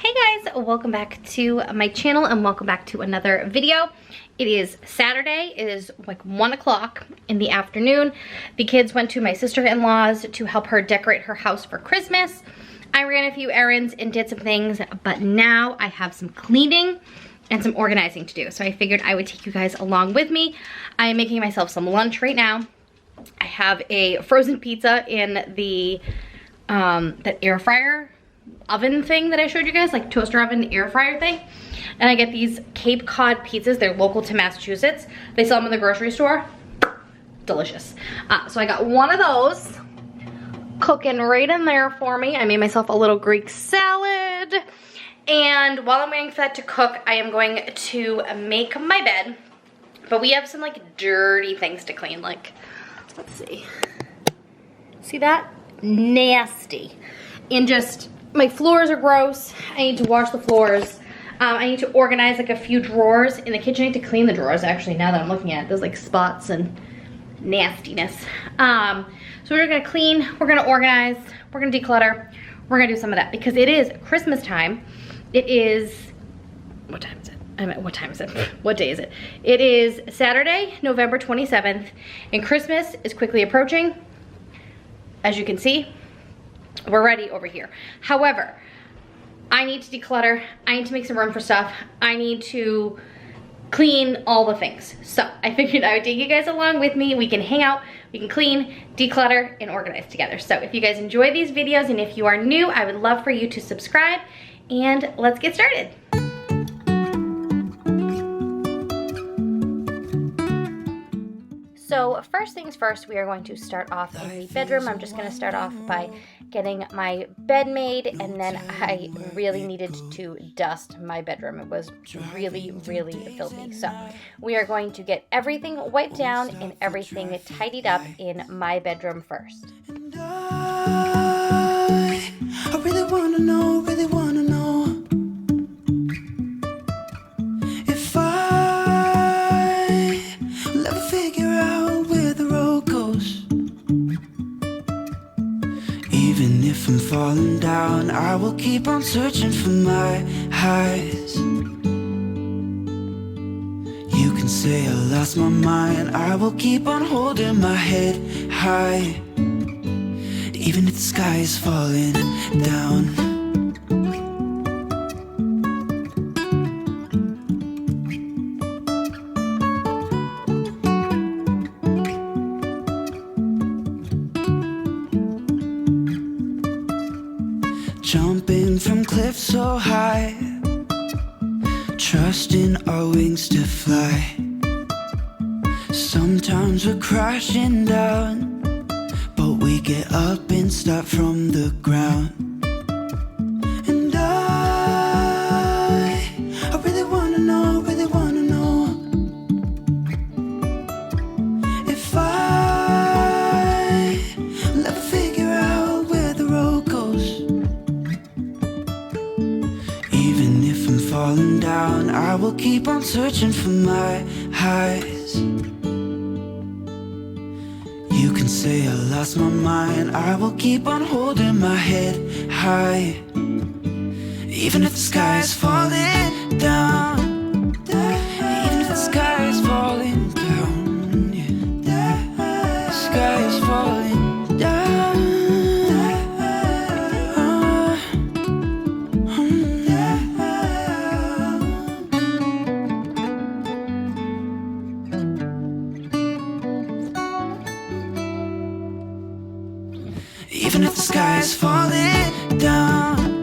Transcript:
Hey guys, welcome back to my channel and welcome back to another video. It is Saturday. It is like 1 o'clock in the afternoon. The kids went to my sister-in-law's to help her decorate her house for Christmas. I ran a few errands and did some things, but now I have some cleaning and some organizing to do. So I figured I would take you guys along with me. I am making myself some lunch right now. I have a frozen pizza in the that air fryer oven thing that I showed you guys, like toaster oven air fryer thing. And I get these Cape Cod pizzas. They're local to Massachusetts. They sell them in the grocery store. Delicious. So I got one of those cooking right in there for me. I made myself a little Greek salad. And while I'm waiting for that to cook, I am going to make my bed. But we have some like dirty things to clean. Like, let's see. See that? Nasty. And just, my floors are gross. I need to wash the floors. I need to organize like a few drawers in the kitchen. I need to clean the drawers actually now that I'm looking at it. There's like spots and nastiness. So we're gonna clean, we're gonna organize, we're gonna declutter, we're gonna do some of that because it is Christmas time. It is, what time is it? What time is it? What day is it? It is Saturday, November 27th, and Christmas is quickly approaching. As you can see, we're ready over here. However, I need to declutter. I need to make some room for stuff. I need to clean all the things. So I figured I would take you guys along with me. We can hang out, we can clean, declutter, and organize together. So if you guys enjoy these videos and if you are new, I would love for you to subscribe and let's get started. So first things first, we are going to start off in the bedroom. I'm just gonna start off by getting my bed made, and then I really needed to dust my bedroom. It was really, really filthy. So we are going to get everything wiped down and everything tidied up in my bedroom first. And I really wanna know, if I will ever figure out where the road goes. Even if I'm falling down, I will keep on searching for my highs. You can say I lost my mind, I will keep on holding my head high. Even if the sky is falling down. Jumping from cliffs so high, trusting our wings to fly. Sometimes we're crashing down, but we get up and start from the ground. And I really wanna know, if I will ever figure out where the road goes. Even if I'm falling down, I will keep on searching for my highs. You can say I lost my mind, I will keep on holding my head high. Even if the sky is falling down, even if the sky is falling down, yeah. The sky is falling down. Even if the sky is falling down.